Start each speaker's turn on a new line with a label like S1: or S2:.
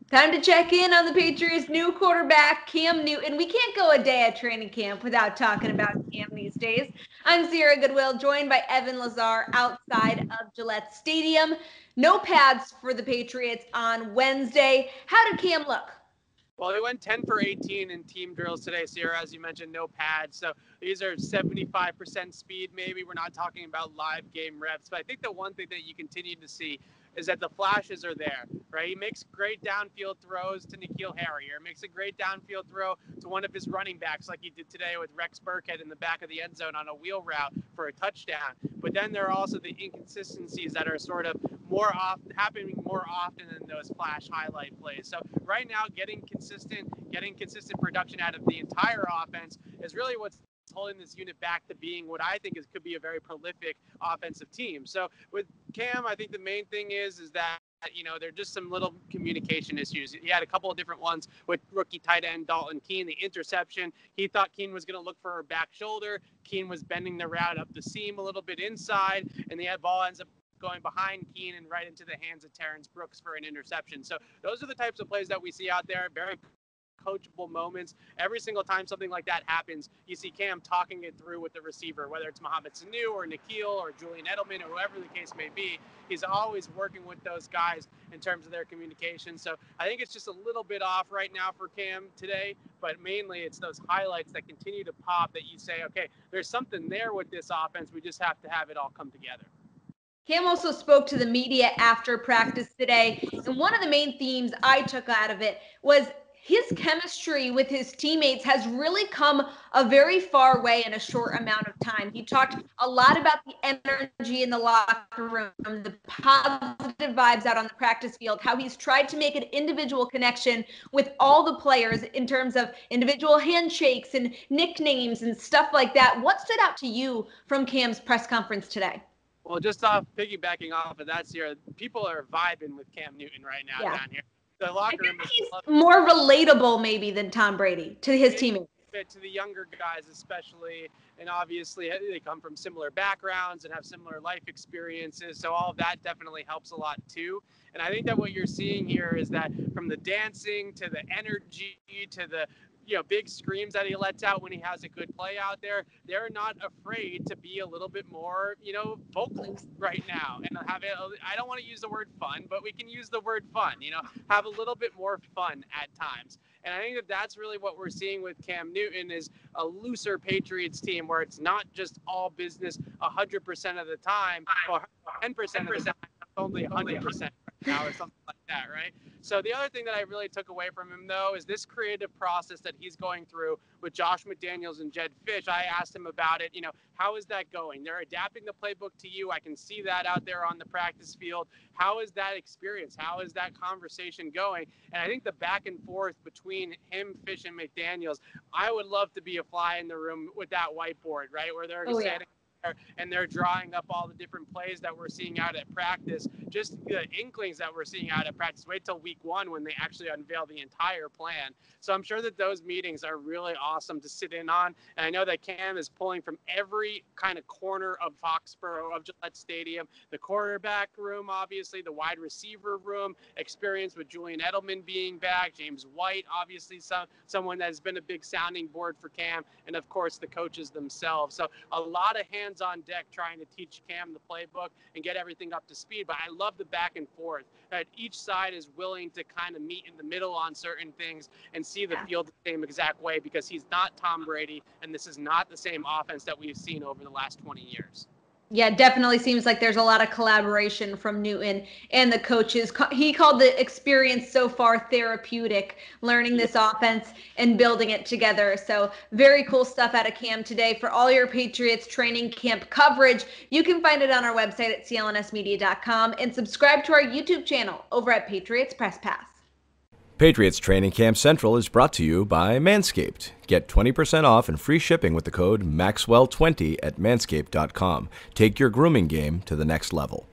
S1: Time to check in on the Patriots' new quarterback, Cam Newton. We can't go a day at training camp without talking about Cam these days. I'm Sierra Goodwill, joined by Evan Lazar outside of Gillette Stadium. No pads for the Patriots on Wednesday. How did Cam look?
S2: Well, he went 10 for 18 in team drills today, Sierra, as you mentioned, no pads. So these are 75% speed, maybe. We're not talking about live game reps. But I think the one thing that you continue to see is that the flashes are there, right? He makes great downfield throws to N'Keal Harry, or makes a great downfield throw to one of his running backs like he did today with Rex Burkhead in the back of the end zone on a wheel route for a touchdown. But then there are also the inconsistencies that are sort of happening more often than those flash highlight plays. So right now, getting consistent production out of the entire offense is really what's holding this unit back to being what I think could be a very prolific offensive team. So with Cam, I think the main thing is that there are just some little communication issues. He had a couple of different ones with rookie tight end Dalton Keene, the interception. He thought Keene was going to look for her back shoulder. Keene was bending the route up the seam a little bit inside, and the ball ends up going behind Keene and right into the hands of Terrence Brooks for an interception. So those are the types of plays that we see out there. Very coachable moments. Every single time something like that happens, you see Cam talking it through with the receiver, whether it's Mohamed Sanu or N'Keal or Julian Edelman or whoever the case may be. He's always working with those guys in terms of their communication. So I think it's just a little bit off right now for Cam today, but mainly it's those highlights that continue to pop that you say, okay, there's something there with this offense. We just have to have it all come together.
S1: Cam also spoke to the media after practice today, and one of the main themes I took out of it was his chemistry with his teammates has really come a very far way in a short amount of time. He talked a lot about the energy in the locker room, the positive vibes out on the practice field, how he's tried to make an individual connection with all the players in terms of individual handshakes and nicknames and stuff like that. What stood out to you from Cam's press conference today?
S2: Well, just piggybacking off of that, Sierra, people are vibing with Cam Newton right now down here. The locker room is
S1: more relatable maybe than Tom Brady to his teammates.
S2: To the younger guys especially, and obviously they come from similar backgrounds and have similar life experiences, so all of that definitely helps a lot too. And I think that what you're seeing here is that from the dancing to the energy to the big screams that he lets out when he has a good play out there, they're not afraid to be a little bit more, vocal right now. And I don't want to use the word fun, but we can use the word fun, have a little bit more fun at times. And I think that that's really what we're seeing with Cam Newton is a looser Patriots team where it's not just all business 100% of the time, or 10% of the time, only 100% now or something like that, right? So the other thing that I really took away from him, though, is this creative process that he's going through with Josh McDaniels and Jed Fish. I asked him about it. How is that going? They're adapting the playbook to you. I can see that out there on the practice field. How is that experience? How is that conversation going? And I think the back and forth between him, Fish, and McDaniels, I would love to be a fly in the room with that whiteboard, right, where they're standing and they're drawing up all the different plays that we're seeing out at practice, just the inklings that we're seeing out at practice. Wait till week one when they actually unveil the entire plan. So I'm sure that those meetings are really awesome to sit in on. And I know that Cam is pulling from every kind of corner of Foxborough, of Gillette Stadium, the quarterback room, obviously, the wide receiver room, experience with Julian Edelman being back, James White, obviously someone that has been a big sounding board for Cam, and of course the coaches themselves. So a lot of hands on deck trying to teach Cam the playbook and get everything up to speed. But I love the back and forth that each side is willing to kind of meet in the middle on certain things and see the field the same exact way, because he's not Tom Brady and this is not the same offense that we've seen over the last 20 years.
S1: Yeah, definitely seems like there's a lot of collaboration from Newton and the coaches. He called the experience so far therapeutic, learning this offense and building it together. So very cool stuff out of Cam today. For all your Patriots training camp coverage, you can find it on our website at clnsmedia.com and subscribe to our YouTube channel over at Patriots Press Pass.
S3: Patriots Training Camp Central is brought to you by Manscaped. Get 20% off and free shipping with the code MAXWELL20 at manscaped.com. Take your grooming game to the next level.